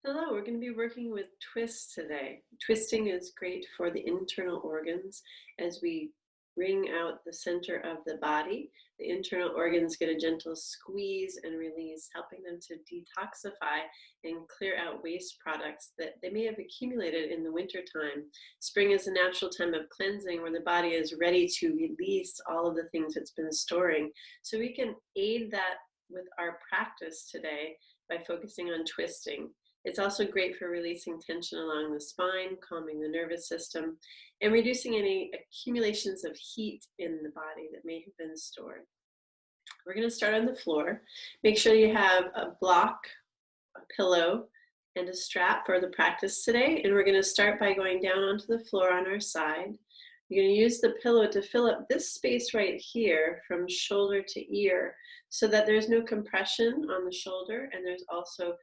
Hello, we're going to be working with twists today. Twisting is great for the internal organs as we bring out the center of the body. The internal organs get a gentle squeeze and release, helping them to detoxify and clear out waste products that they may have accumulated in the winter time. Spring is a natural time of cleansing where the body is ready to release all of the things it's been storing. So we can aid that with our practice today by focusing on twisting. It's also great for releasing tension along the spine, calming the nervous system, and reducing any accumulations of heat in the body that may have been stored. We're going to start on the floor. Make sure you have a block, a pillow, and a strap for the practice today. And we're going to start by going down onto the floor on our side. You're going to use the pillow to fill up this space right here from shoulder to ear so that there's no compression on the shoulder and there's also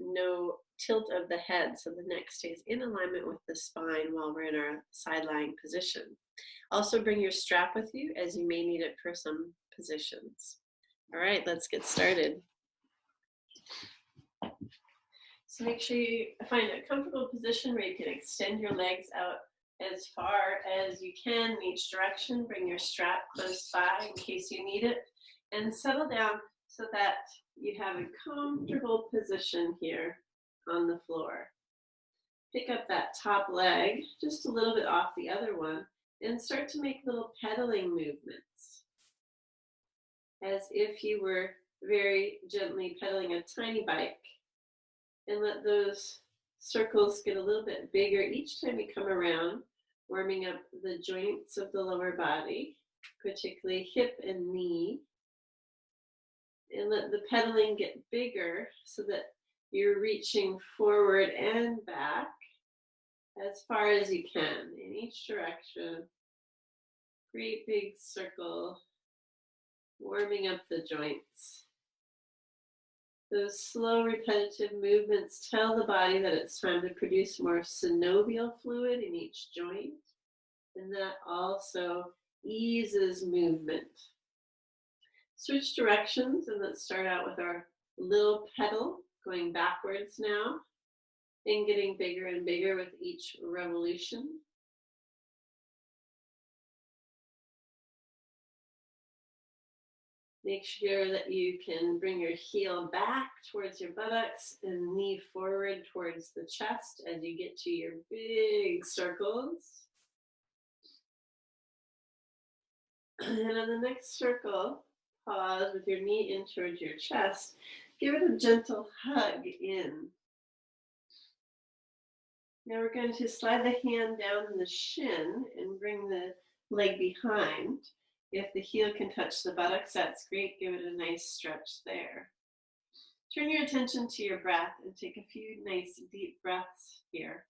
no tilt of the head, so the neck stays in alignment with the spine while we're in our side lying position. Also bring your strap with you as you may need it for some positions. All right, let's get started. So make sure you find a comfortable position where you can extend your legs out as far as you can in each direction. Bring your strap close by in case you need it, and settle down so that you have a comfortable position here on the floor. Pick up that top leg just a little bit off the other one and start to make little pedaling movements as if you were very gently pedaling a tiny bike, and let those circles get a little bit bigger each time you come around, warming up the joints of the lower body, particularly hip and knee. And let the pedaling get bigger so that you're reaching forward and back as far as you can in each direction. Great big circle, warming up the joints. Those slow repetitive movements tell the body that it's time to produce more synovial fluid in each joint, and that also eases movement. Switch directions, and let's start out with our little pedal, going backwards now, and getting bigger and bigger with each revolution. Make sure that you can bring your heel back towards your buttocks and knee forward towards the chest as you get to your big circles. And on the next circle, pause with your knee in towards your chest. Give it a gentle hug in. Now we're going to slide the hand down the shin and bring the leg behind. If the heel can touch the buttocks, that's great. Give it a nice stretch there. Turn your attention to your breath and take a few nice deep breaths here.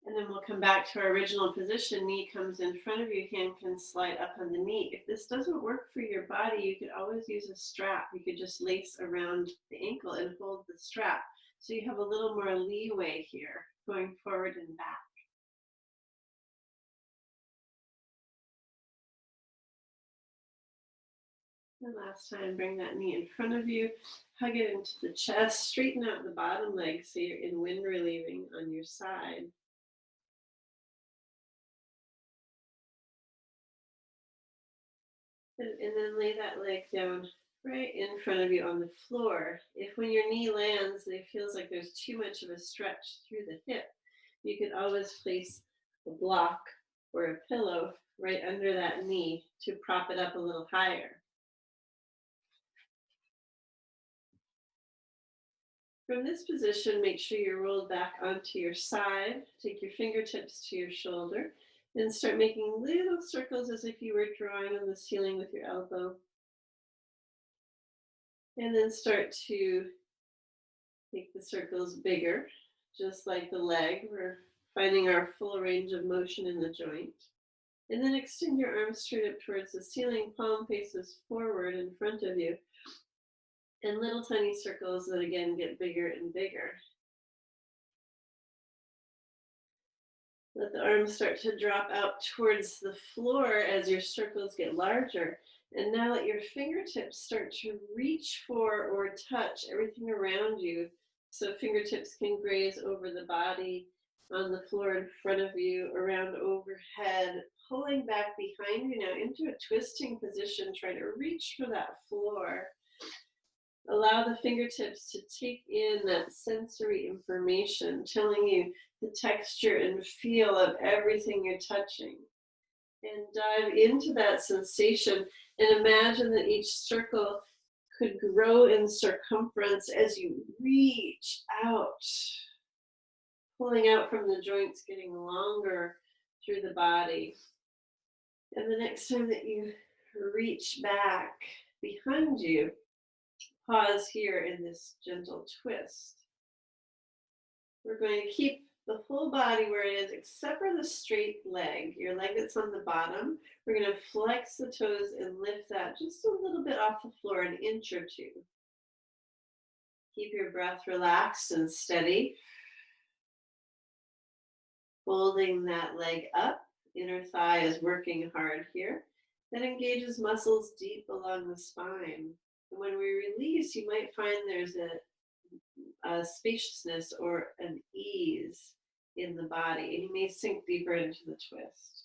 And then we'll come back to our original position. Knee comes in front of you, hand can slide up on the knee. If this doesn't work for your body, you could always use a strap. You could just lace around the ankle and hold the strap. So you have a little more leeway here, going forward and back. And last time, bring that knee in front of you, hug it into the chest, straighten out the bottom leg so you're in wind relieving on your side. And then lay that leg down right in front of you on the floor. If when your knee lands, it feels like there's too much of a stretch through the hip, you could always place a block or a pillow right under that knee to prop it up a little higher. From this position, make sure you're rolled back onto your side. Take your fingertips to your shoulder and start making little circles as if you were drawing on the ceiling with your elbow. And then start to make the circles bigger, just like the leg. We're finding our full range of motion in the joint. And then extend your arms straight up towards the ceiling, palm faces forward in front of you. And little tiny circles that again get bigger and bigger. Let the arms start to drop out towards the floor as your circles get larger. And now let your fingertips start to reach for or touch everything around you. So fingertips can graze over the body, on the floor in front of you, around overhead, pulling back behind you now into a twisting position. Try to reach for that floor. Allow the fingertips to take in that sensory information, telling you the texture and feel of everything you're touching. And dive into that sensation and imagine that each circle could grow in circumference as you reach out, pulling out from the joints, getting longer through the body. And the next time that you reach back behind you, pause here in this gentle twist. We're going to keep the whole body where it is, except for the straight leg, your leg that's on the bottom. We're going to flex the toes and lift that just a little bit off the floor, an inch or two. Keep your breath relaxed and steady. Holding that leg up, inner thigh is working hard here. That engages muscles deep along the spine. And when we release, you might find there's a spaciousness or an ease in the body, and you may sink deeper into the twist.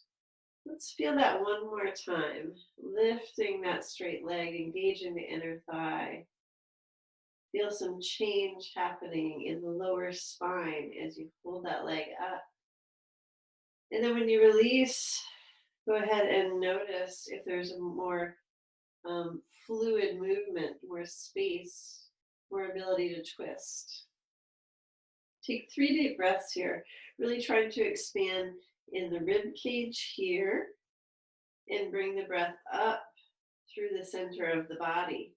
Let's feel that one more time. Lifting that straight leg, engaging the inner thigh. Feel some change happening in the lower spine as you hold that leg up. And then when you release, go ahead and notice if there's a more fluid movement, more space, more ability to twist. Take 3 deep breaths here, really trying to expand in the rib cage here and bring the breath up through the center of the body.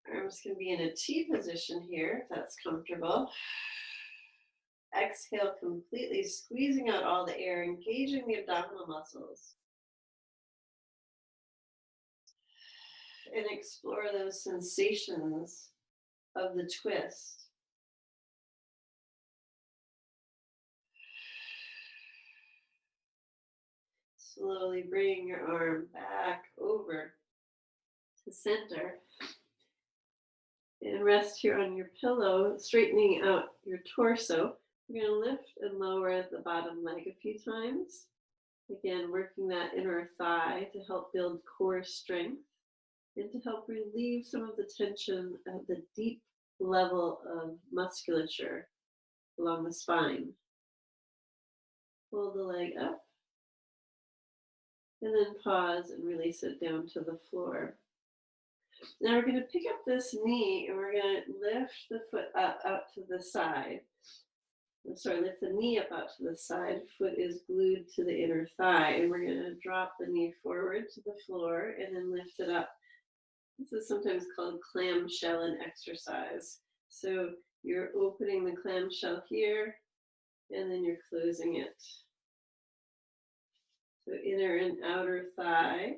Arms can be in a T position here if that's comfortable. Exhale completely, squeezing out all the air, engaging the abdominal muscles. And explore those sensations of the twist. Slowly bring your arm back over to center. And rest here on your pillow, straightening out your torso. You're going to lift and lower the bottom leg a few times. Again, working that inner thigh to help build core strength and to help relieve some of the tension at the deep level of musculature along the spine. Pull the leg up and then pause and release it down to the floor. Now we're going to pick up this knee and we're going to lift the foot up out to the side. Lift the knee up out to the side. Foot is glued to the inner thigh, and we're going to drop the knee forward to the floor and then lift it up. This is sometimes called clamshell in exercise. So you're opening the clamshell here, and then you're closing it. So inner and outer thigh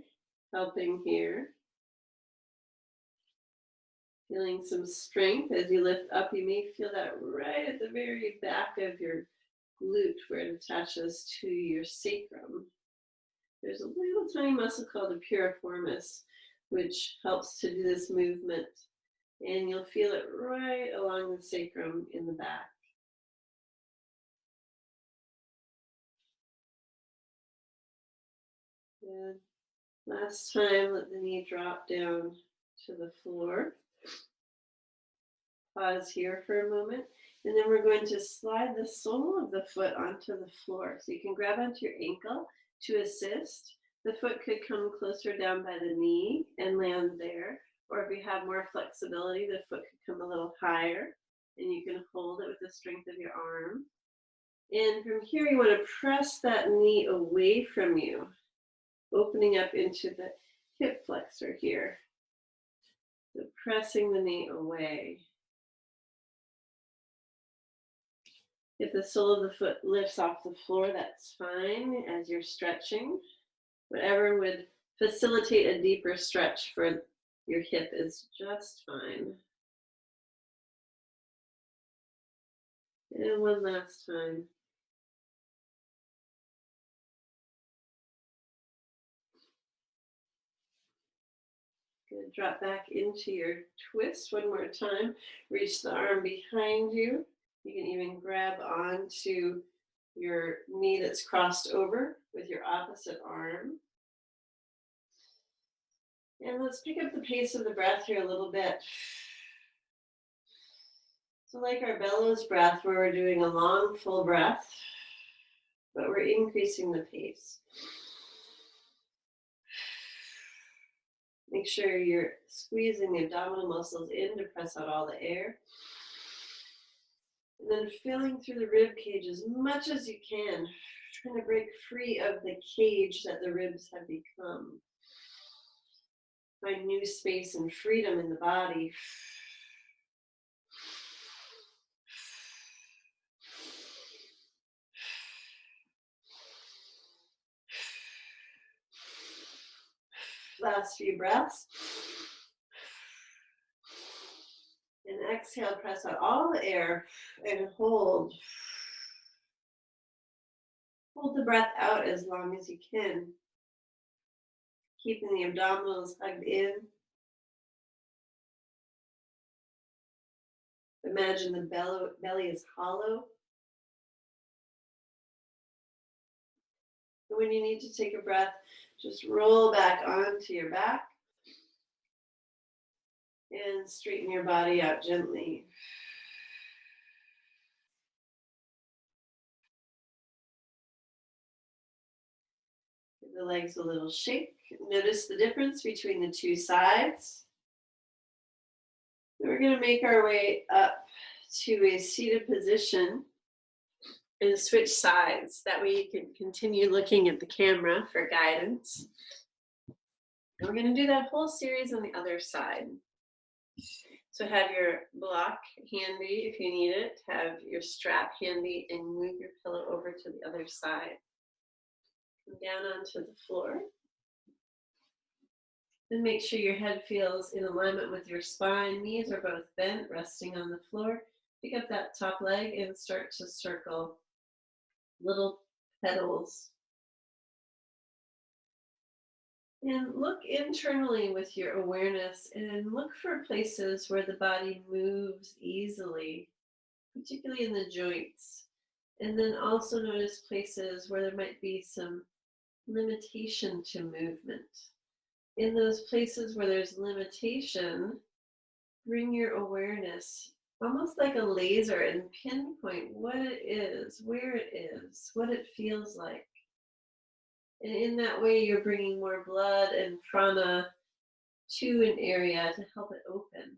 helping here. Feeling some strength as you lift up. You may feel that right at the very back of your glute where it attaches to your sacrum. There's a little tiny muscle called the piriformis, which helps to do this movement. And you'll feel it right along the sacrum in the back. Good. Last time, let the knee drop down to the floor. Pause here for a moment, and then we're going to slide the sole of the foot onto the floor. So you can grab onto your ankle to assist. The foot could come closer down by the knee and land there. Or if you have more flexibility, the foot could come a little higher, and you can hold it with the strength of your arm. And from here, you want to press that knee away from you, opening up into the hip flexor here. So pressing the knee away. If the sole of the foot lifts off the floor, that's fine as you're stretching. Whatever would facilitate a deeper stretch for your hip is just fine. And one last time. Good. Drop back into your twist one more time. Reach the arm behind you. You can even grab onto your knee that's crossed over with your opposite arm. And let's pick up the pace of the breath here a little bit. So like our bellows breath, where we're doing a long, full breath, but we're increasing the pace. Make sure you're squeezing the abdominal muscles in to press out all the air. And then filling through the rib cage as much as you can, trying to break free of the cage that the ribs have become. Find new space and freedom in the body. Last few breaths. And exhale, press out all the air and hold. Hold the breath out as long as you can. Keeping the abdominals hugged in. Imagine the belly is hollow. And when you need to take a breath, just roll back onto your back and straighten your body out gently. Give the legs a little shake. Notice the difference between the two sides. And we're going to make our way up to a seated position and switch sides. That way you can continue looking at the camera for guidance. And we're going to do that whole series on the other side. So have your block handy if you need it. Have your strap handy and move your pillow over to the other side. Come down onto the floor. And make sure your head feels in alignment with your spine. Knees are both bent, resting on the floor. Pick up that top leg and start to circle little petals. And look internally with your awareness and look for places where the body moves easily, particularly in the joints. And then also notice places where there might be some limitation to movement. In those places where there's limitation, bring your awareness almost like a laser and pinpoint what it is, where it is, what it feels like. And in that way, you're bringing more blood and prana to an area to help it open.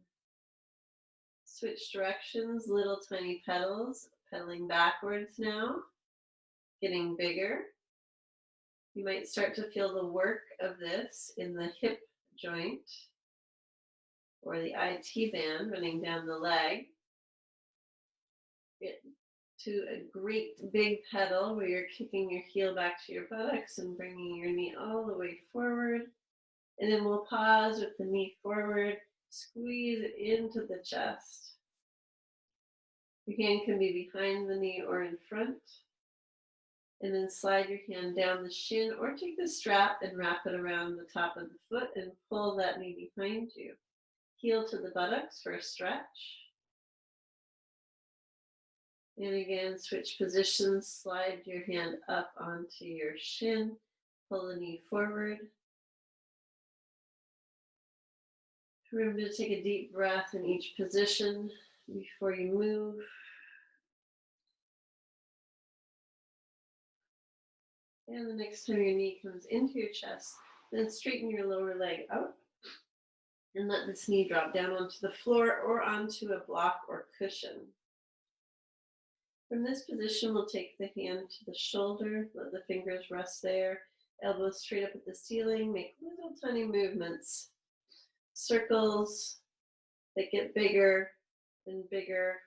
Switch directions, little tiny petals, pedaling backwards now, getting bigger. You might start to feel the work of this in the hip joint or the IT band running down the leg. Get to a great big pedal where you're kicking your heel back to your buttocks and bringing your knee all the way forward. And then we'll pause with the knee forward, squeeze it into the chest. Your hand can be behind the knee or in front. And then slide your hand down the shin or take the strap and wrap it around the top of the foot and pull that knee behind you. Heel to the buttocks for a stretch. And again, switch positions, slide your hand up onto your shin, pull the knee forward. Remember to take a deep breath in each position before you move. And the next time your knee comes into your chest, then straighten your lower leg out and let this knee drop down onto the floor or onto a block or cushion. From this position, we'll take the hand to the shoulder, let the fingers rest there, elbows straight up at the ceiling, make little tiny movements, circles that get bigger and bigger.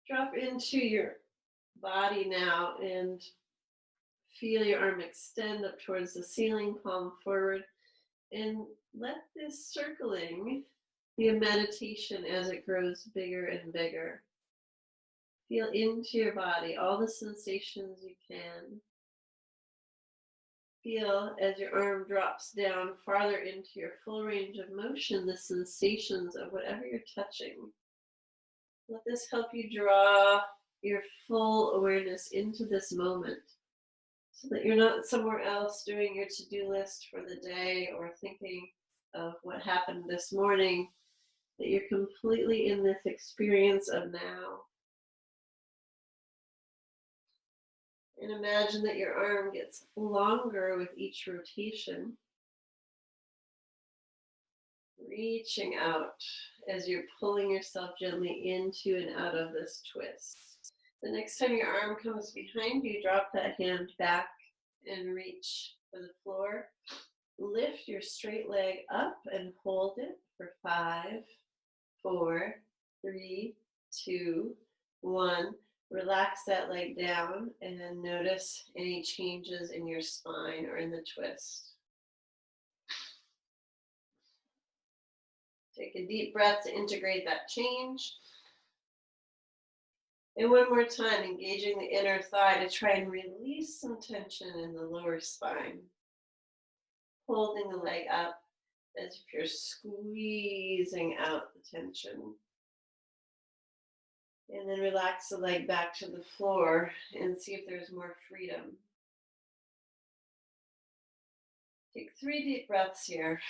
Drop into your body now and feel your arm extend up towards the ceiling, palm forward, and let this circling be a meditation as it grows bigger and bigger. Feel into your body all the sensations you can. feel as your arm drops down farther into your full range of motion, the sensations of whatever you're touching. Let this help you draw your full awareness into this moment so that you're not somewhere else doing your to-do list for the day or thinking of what happened this morning, that you're completely in this experience of now. And imagine that your arm gets longer with each rotation, reaching out as you're pulling yourself gently into and out of this twist. The next time your arm comes behind you, drop that hand back and reach for the floor. Lift your straight leg up and hold it for 5, 4, 3, 2, 1. Relax that leg down and then notice any changes in your spine or in the twist. Take a deep breath to integrate that change. And one more time, engaging the inner thigh to try and release some tension in the lower spine. Holding the leg up as if you're squeezing out the tension. And then relax the leg back to the floor and see if there's more freedom. Take 3 deep breaths here.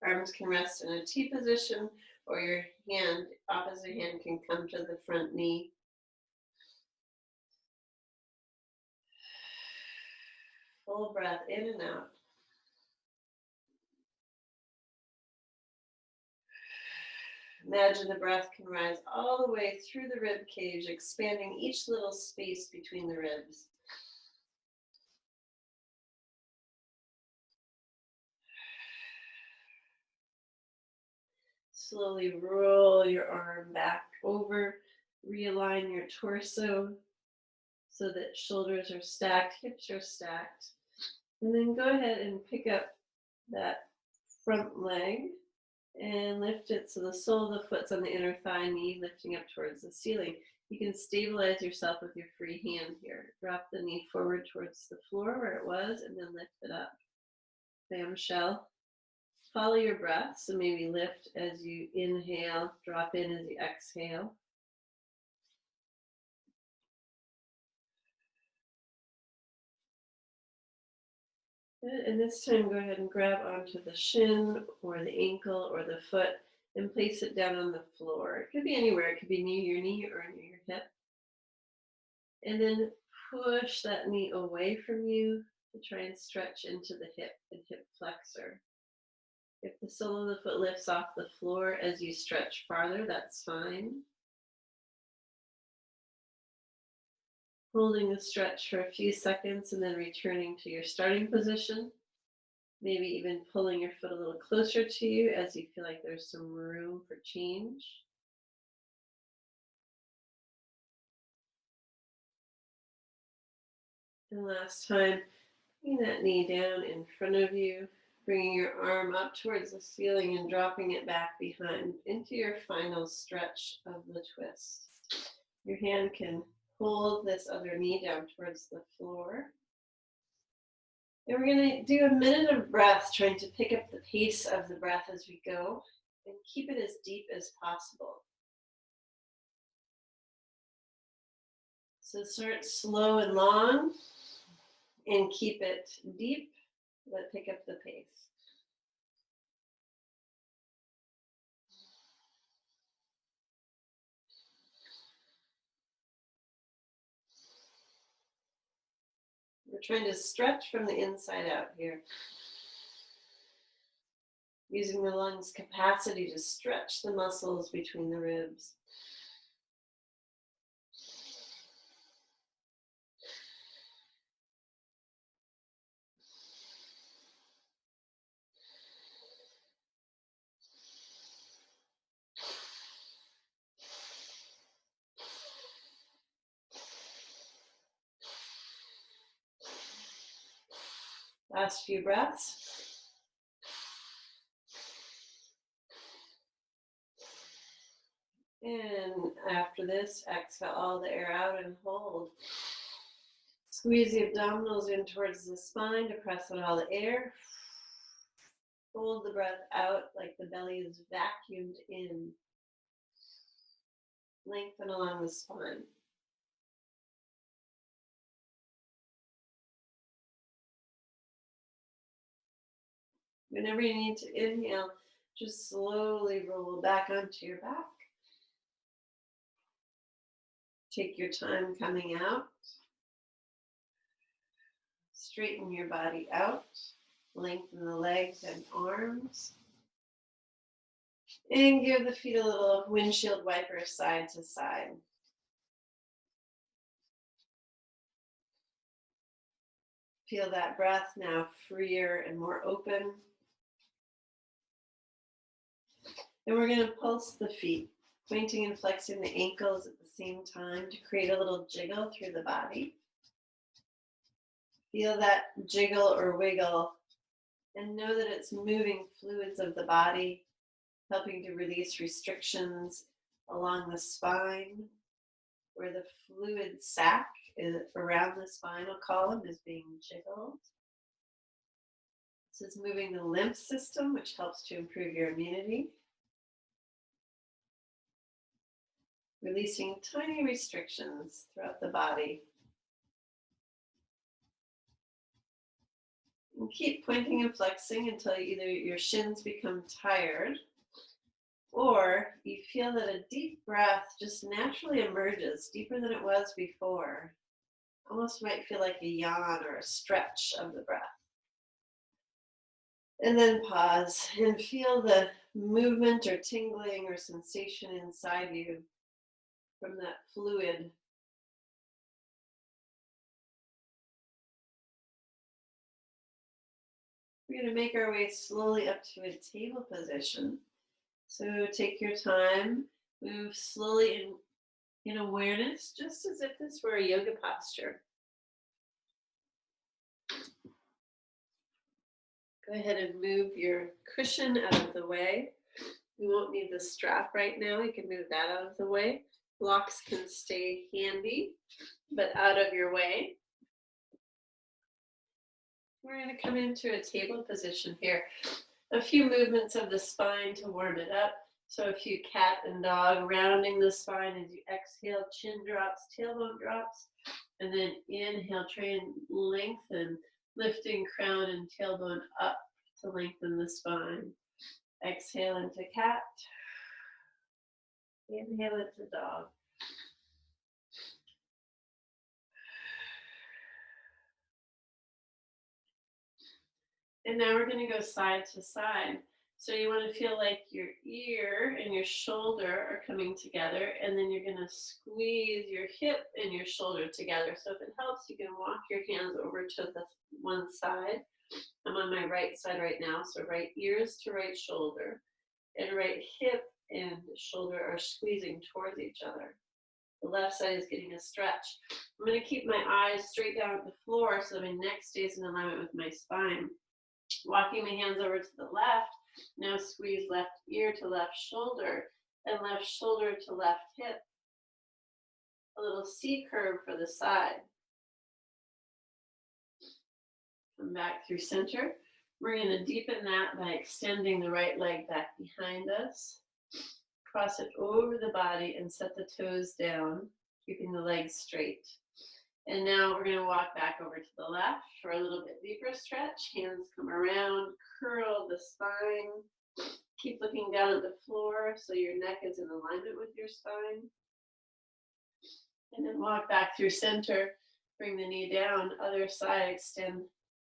Arms can rest in a T position, or your hand, opposite hand, can come to the front knee. Full breath in and out. Imagine the breath can rise all the way through the rib cage, expanding each little space between the ribs. Slowly roll your arm back over, realign your torso so that shoulders are stacked, hips are stacked. And then go ahead and pick up that front leg and lift it so the sole of the foot's on the inner thigh, knee lifting up towards the ceiling. You can stabilize yourself with your free hand here. Drop the knee forward towards the floor where it was and then lift it up. Clamshell. Follow your breath, so maybe lift as you inhale, drop in as you exhale. Good. And this time go ahead and grab onto the shin or the ankle or the foot and place it down on the floor. It could be anywhere. It could be near your knee or near your hip. And then push that knee away from you to try and stretch into the hip and hip flexor. If the sole of the foot lifts off the floor as you stretch farther, that's fine. Holding the stretch for a few seconds and then returning to your starting position. Maybe even pulling your foot a little closer to you as you feel like there's some room for change. And last time, bring that knee down in front of you, bringing your arm up towards the ceiling and dropping it back behind into your final stretch of the twist. Your hand can hold this other knee down towards the floor. And we're going to do a minute of breath, trying to pick up the pace of the breath as we go and keep it as deep as possible. So start slow and long and keep it deep, but pick up the pace. We're trying to stretch from the inside out here. Using the lungs' capacity to stretch the muscles between the ribs. Last few breaths. And after this, exhale all the air out and hold. Squeeze the abdominals in towards the spine to press out all the air. Hold the breath out like the belly is vacuumed in. Lengthen along the spine. Whenever you need to inhale, just slowly roll back onto your back. Take your time coming out. Straighten your body out. Lengthen the legs and arms. And give the feet a little windshield wiper side to side. Feel that breath now freer and more open. And we're going to pulse the feet, pointing and flexing the ankles at the same time to create a little jiggle through the body. Feel that jiggle or wiggle and know that it's moving fluids of the body, helping to release restrictions along the spine, where the fluid sac is around the spinal column is being jiggled. This is moving the lymph system, which helps to improve your immunity. Releasing tiny restrictions throughout the body. And keep pointing and flexing until either your shins become tired or you feel that a deep breath just naturally emerges, deeper than it was before. Almost might feel like a yawn or a stretch of the breath. And then pause and feel the movement or tingling or sensation inside you from that fluid. We're going to make our way slowly up to a table position. So take your time, move slowly in awareness, just as if this were a yoga posture. Go ahead and move your cushion out of the way. You won't need the strap right now. You can move that out of the way. Blocks can stay handy, but out of your way. We're going to come into a table position here. A few movements of the spine to warm it up. So a few cat and dog, rounding the spine as you exhale, chin drops, tailbone drops, and then inhale, try and lengthen, lifting crown and tailbone up to lengthen the spine. Exhale into cat. Inhale into dog. And now we're going to go side to side. So you want to feel like your ear and your shoulder are coming together, and then you're going to squeeze your hip and your shoulder together. So if it helps, you can walk your hands over to the one side. I'm on my right side right now, so right ears to right shoulder, and right hip and shoulder are squeezing towards each other. The left side is getting a stretch. I'm going to keep my eyes straight down at the floor so that my neck stays in alignment with my spine. Walking my hands over to the left, now squeeze left ear to left shoulder and left shoulder to left hip. A little C curve for the side. Come back through center. We're going to deepen that by extending the right leg back behind us. Cross it over the body and set the toes down, keeping the legs straight. And now we're going to walk back over to the left for a little bit deeper stretch. Hands come around, curl the spine. Keep looking down at the floor so your neck is in alignment with your spine. And then walk back through center. Bring the knee down, other side, extend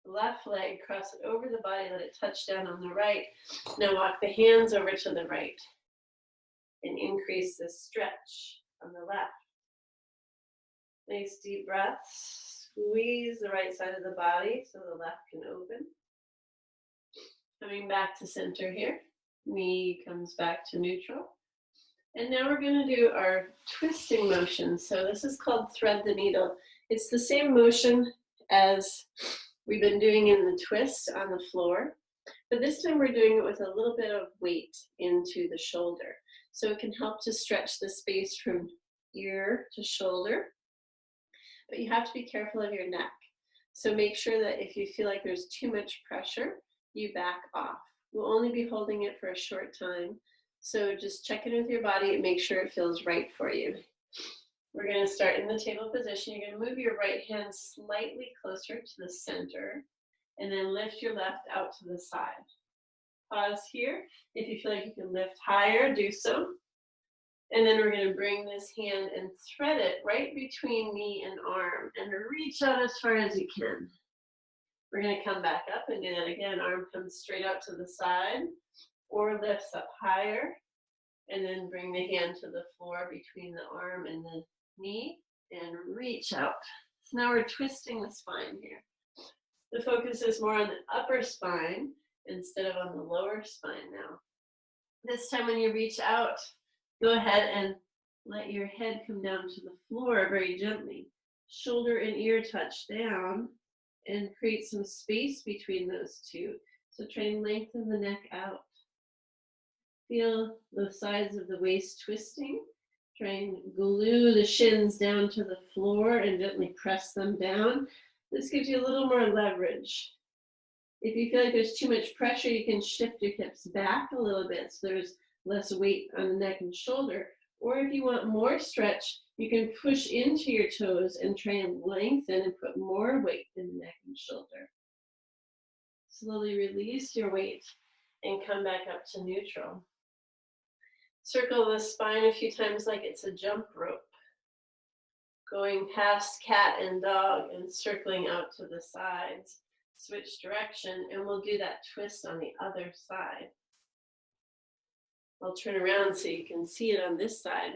the left leg, cross it over the body, let it touch down on the right. Now walk the hands over to the right and increase the stretch on the left. Nice deep breaths. Squeeze the right side of the body so the left can open. Coming back to center here. Knee comes back to neutral. And now we're going to do our twisting motion. So this is called thread the needle. It's the same motion as we've been doing in the twist on the floor. But this time we're doing it with a little bit of weight into the shoulder. So it can help to stretch the space from ear to shoulder. but you have to be careful of your neck. So make sure that if you feel like there's too much pressure, you back off. We'll only be holding it for a short time. So just check in with your body and make sure it feels right for you. We're going to start in the table position. You're going to move your right hand slightly closer to the center and then lift your left out to the side. Pause here. If you feel like you can lift higher, do so. And then we're going to bring this hand and thread it right between knee and arm and reach out as far as you can. We're going to come back up and do that again. Arm comes straight out to the side or lifts up higher. And then bring the hand to the floor between the arm and the knee and reach out. So now we're twisting the spine here. The focus is more on the upper spine instead of on the lower spine now. This time when you reach out, go ahead and let your head come down to the floor very gently. Shoulder and ear touch down and create some space between those two. So try and lengthen the neck out. Feel the sides of the waist twisting. Try and glue the shins down to the floor and gently press them down. This gives you a little more leverage. If you feel like there's too much pressure, you can shift your hips back a little bit so there's less weight on the neck and shoulder. Or if you want more stretch, you can push into your toes and try and lengthen and put more weight in the neck and shoulder. Slowly release your weight and come back up to neutral. Circle the spine a few times like it's a jump rope. Going past cat and dog and circling out to the sides. Switch direction and we'll do that twist on the other side. I'll turn around so you can see it on this side.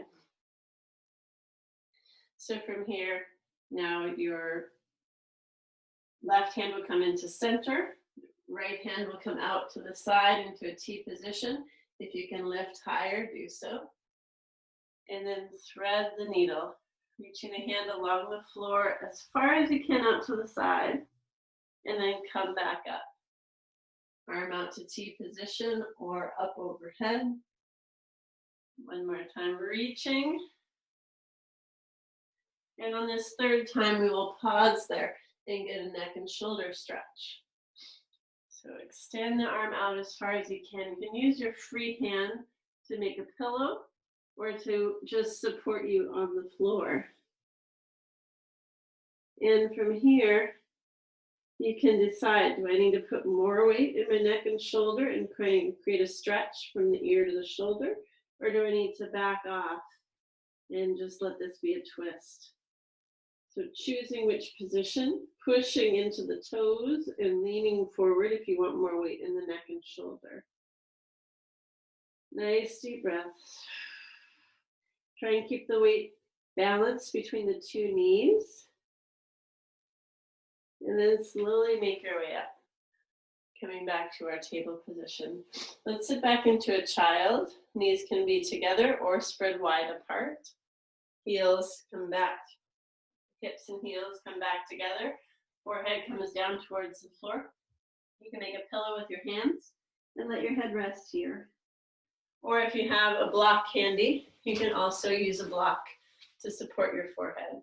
So from here, now your left hand will come into center. Right hand will come out to the side into a T position. If you can lift higher, do so. And then thread the needle, reaching the hand along the floor as far as you can out to the side, and then come back up. Arm out to T position or up overhead. One more time, reaching. And on this third time, we will pause there and get a neck and shoulder stretch. So extend the arm out as far as you can. You can use your free hand to make a pillow or to just support you on the floor. And from here, you can decide, do I need to put more weight in my neck and shoulder and create a stretch from the ear to the shoulder? Or do I need to back off and just let this be a twist? So choosing which position, pushing into the toes and leaning forward if you want more weight in the neck and shoulder. Nice deep breaths. Try and keep the weight balanced between the two knees. And then slowly make your way up. Coming back to our table position. Let's sit back into a child. Knees can be together or spread wide apart. Heels come back. Hips and heels come back together. Forehead comes down towards the floor. You can make a pillow with your hands and let your head rest here. Or if you have a block handy, you can also use a block to support your forehead.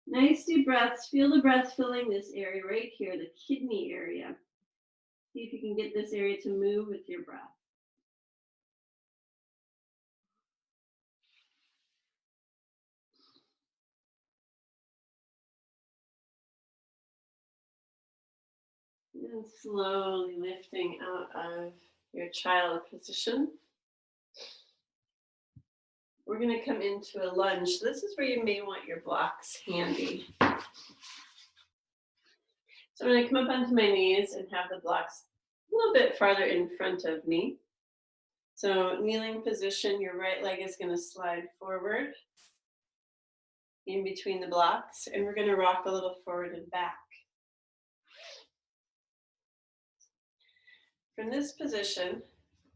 Nice deep breaths. Feel the breath filling this area right here, the kidney area. See if you can get this area to move with your breath. And slowly lifting out of your child position. We're going to come into a lunge. This is where you may want your blocks handy. So I'm going to come up onto my knees and have the blocks a little bit farther in front of me. So kneeling position, your right leg is going to slide forward in between the blocks, and we're going to rock a little forward and back. From this position,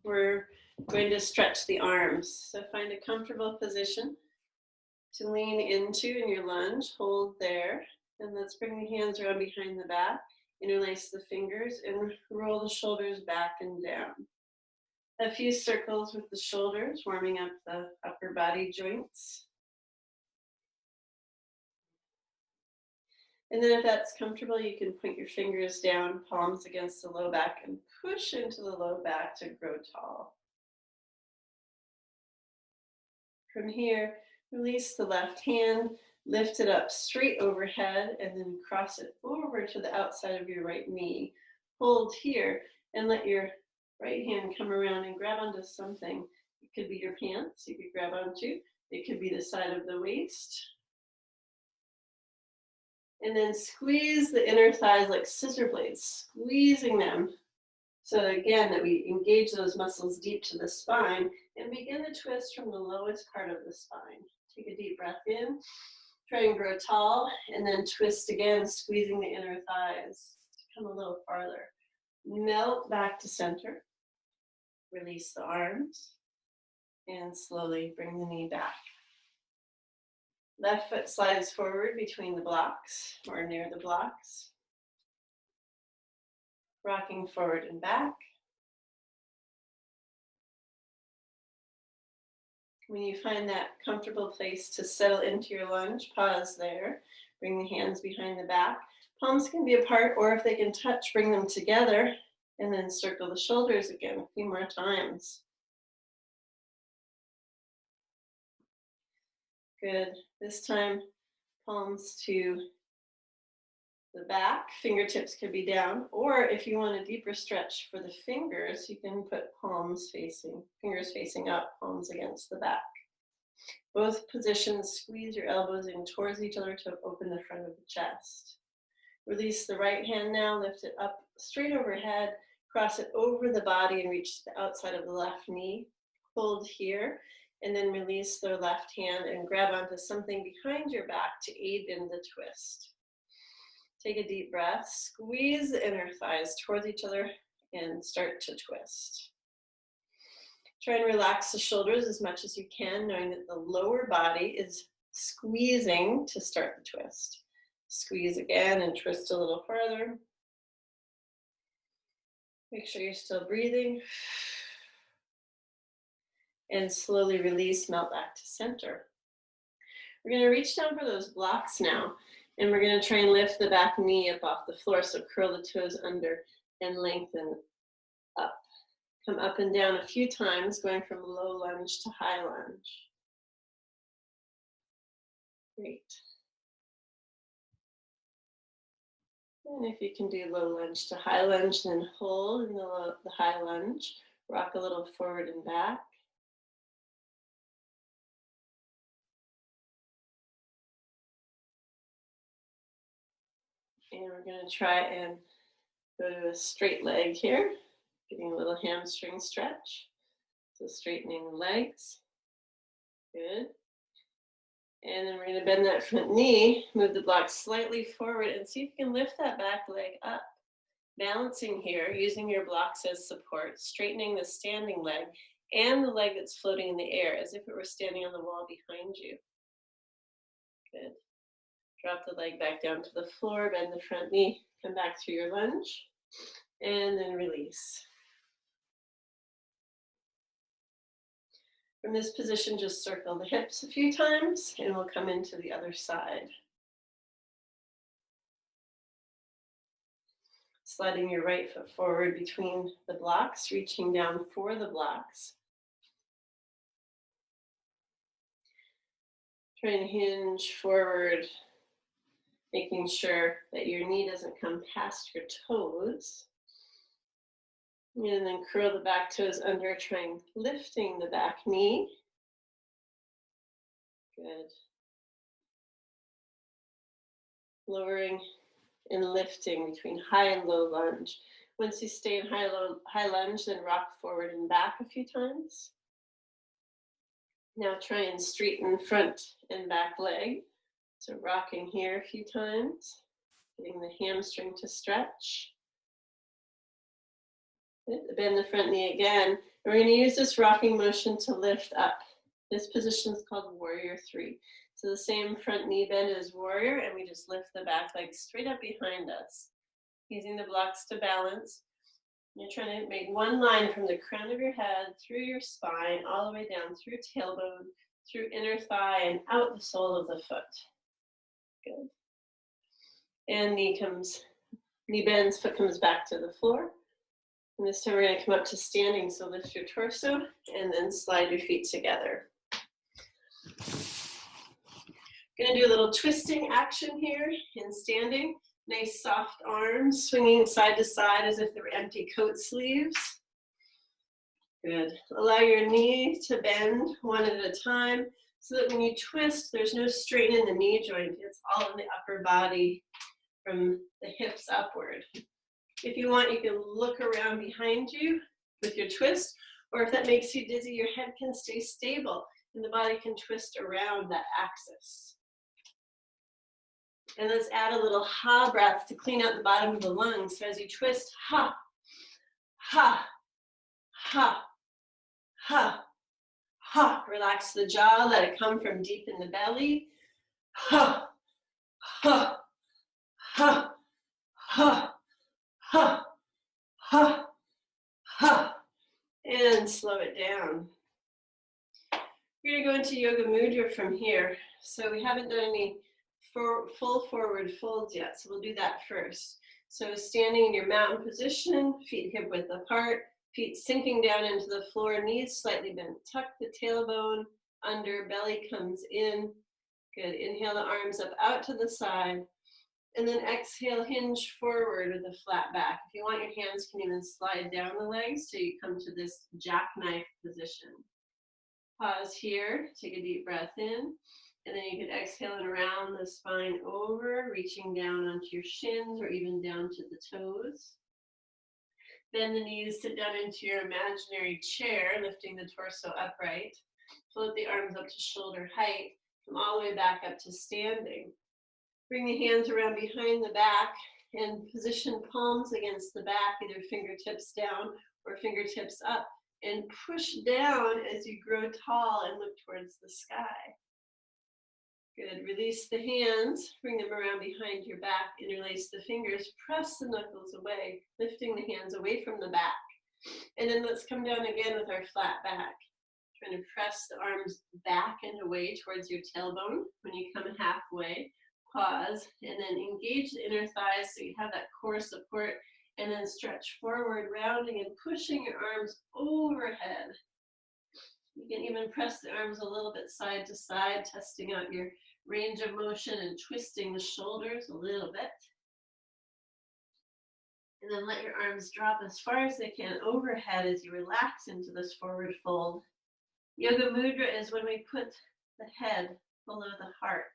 we're going to stretch the arms. So find a comfortable position to lean into in your lunge. Hold there. And let's bring the hands around behind the back. Interlace the fingers and roll the shoulders back and down. A few circles with the shoulders, warming up the upper body joints. And then if that's comfortable, you can point your fingers down, palms against the low back, and push into the low back to grow tall. From here, release the left hand, lift it up straight overhead, and then cross it over to the outside of your right knee. Hold here and let your right hand come around and grab onto something. It could be your pants you could grab onto. It could be the side of the waist. And then squeeze the inner thighs like scissor blades, squeezing them. So again, that we engage those muscles deep to the spine and begin the twist from the lowest part of the spine. Take a deep breath in, try and grow tall, and then twist again, squeezing the inner thighs to come a little farther. Melt back to center. Release the arms and slowly bring the knee back. Left foot slides forward between the blocks or near the blocks. Rocking forward and back. When you find that comfortable place to settle into your lunge, pause there. Bring the hands behind the back. Palms can be apart, or if they can touch, bring them together, and then circle the shoulders again a few more times. Good. This time, palms to the back, fingertips could be down, or if you want a deeper stretch for the fingers, you can put fingers facing up, palms against the back. Both positions, squeeze your elbows in towards each other to open the front of the chest. Release the right hand now, lift it up straight overhead, cross it over the body and reach the outside of the left knee. Hold here, and then release the left hand and grab onto something behind your back to aid in the twist. Take a deep breath, squeeze the inner thighs towards each other and start to twist. Try and relax the shoulders as much as you can, knowing that the lower body is squeezing to start the twist. Squeeze again and twist a little further. Make sure you're still breathing. And slowly release, melt back to center. We're going to reach down for those blocks now. And we're going to try and lift the back knee up off the floor. So curl the toes under and lengthen up. Come up and down a few times, going from low lunge to high lunge. Great. And if you can do low lunge to high lunge, then hold in the high lunge. Rock a little forward and back. And we're going to try and go to a straight leg here, getting a little hamstring stretch. So straightening the legs. Good. And then we're going to bend that front knee, move the block slightly forward, and see if you can lift that back leg up. Balancing here, using your blocks as support, straightening the standing leg and the leg that's floating in the air as if it were standing on the wall behind you. Good. Drop the leg back down to the floor, bend the front knee, come back to your lunge, and then release. From this position, just circle the hips a few times, and we'll come into the other side. Sliding your right foot forward between the blocks, reaching down for the blocks. Try and hinge forward, making sure that your knee doesn't come past your toes. And then curl the back toes under, trying lifting the back knee. Good. Lowering and lifting between high and low lunge. Once you stay in high lunge, then rock forward and back a few times. Now try and straighten front and back leg. So rocking here a few times, getting the hamstring to stretch. Bend the front knee again. And we're going to use this rocking motion to lift up. This position is called Warrior 3. So the same front knee bend as Warrior, and we just lift the back leg straight up behind us. Using the blocks to balance. You're trying to make one line from the crown of your head, through your spine, all the way down through tailbone, through inner thigh, and out the sole of the foot. Good. And knee bends, foot comes back to the floor. And this time we're going to come up to standing, so lift your torso and then slide your feet together. Going to do a little twisting action here in standing. Nice soft arms swinging side to side as if they were empty coat sleeves. Good. Allow your knee to bend one at a time so that when you twist, there's no strain in the knee joint. It's all in the upper body from the hips upward. If you want, you can look around behind you with your twist, or if that makes you dizzy, your head can stay stable and the body can twist around that axis. And let's add a little ha breath to clean out the bottom of the lungs. So as you twist, ha, ha, ha, ha, ha. Relax the jaw, let it come from deep in the belly. Ha, ha, ha, ha, ha, ha, ha. And slow it down. We're going to go into Yoga Mudra from here. So we haven't done any full forward folds yet, so we'll do that first. So standing in your mountain position, feet hip width apart, feet sinking down into the floor, knees slightly bent. Tuck the tailbone under, belly comes in. Good. Inhale the arms up out to the side. And then exhale, hinge forward with a flat back. If you want, your hands can even slide down the legs so you come to this jackknife position. Pause here, take a deep breath in. And then you can exhale and round the spine over, reaching down onto your shins or even down to the toes. Bend the knees, sit down into your imaginary chair, lifting the torso upright. Float the arms up to shoulder height, come all the way back up to standing. Bring the hands around behind the back and position palms against the back, either fingertips down or fingertips up. And push down as you grow tall and look towards the sky. Good. Release the hands, bring them around behind your back, interlace the fingers, press the knuckles away, lifting the hands away from the back. And then let's come down again with our flat back. Trying to press the arms back and away towards your tailbone. When you come halfway, pause, and then engage the inner thighs so you have that core support, and then stretch forward, rounding and pushing your arms overhead. You can even press the arms a little bit side to side, testing out your range of motion and twisting the shoulders a little bit. And then let your arms drop as far as they can overhead as you relax into this forward fold. Yoga Mudra is when we put the head below the heart.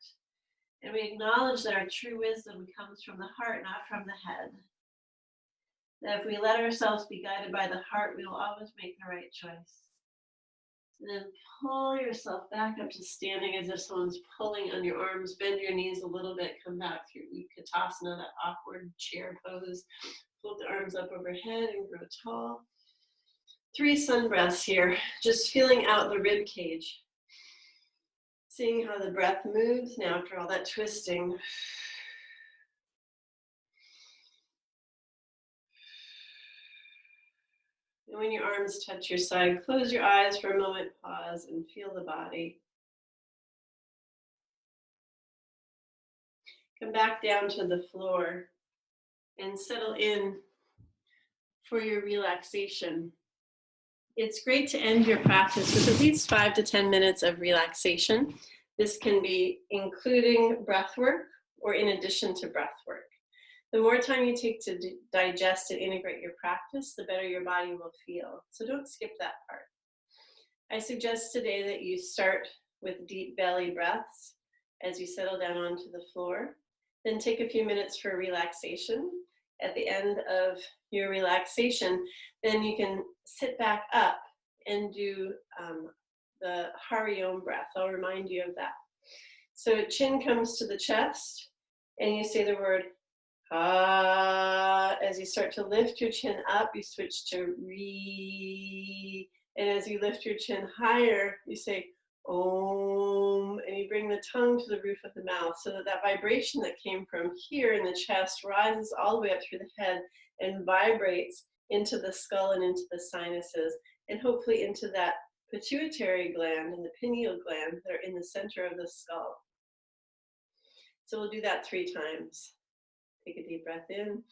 And we acknowledge that our true wisdom comes from the heart, not from the head. That if we let ourselves be guided by the heart, we will always make the right choice. And then pull yourself back up to standing as if someone's pulling on your arms. Bend your knees a little bit. Come back through Utkatasana, that awkward chair pose. Float the arms up overhead and grow tall. 3 sun breaths here. Just feeling out the rib cage. Seeing how the breath moves now after all that twisting. And when your arms touch your side, close your eyes for a moment, pause, and feel the body. Come back down to the floor and settle in for your relaxation. It's great to end your practice with at least 5 to 10 minutes of relaxation. This can be including breath work or in addition to breath work. The more time you take to digest and integrate your practice, the better your body will feel. So don't skip that part. I suggest today that you start with deep belly breaths as you settle down onto the floor. Then take a few minutes for relaxation. At the end of your relaxation, then you can sit back up and do the Hari Om breath. I'll remind you of that. So chin comes to the chest, and you say the word Ah. As you start to lift your chin up, you switch to Re. And as you lift your chin higher, you say Om, and you bring the tongue to the roof of the mouth so that that vibration that came from here in the chest rises all the way up through the head and vibrates into the skull and into the sinuses, and hopefully into that pituitary gland and the pineal gland that are in the center of the skull. So we'll do that 3 times. Take a deep breath in.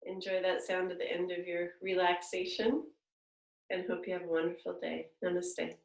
Enjoy that sound at the end of your relaxation, and hope you have a wonderful day. Namaste.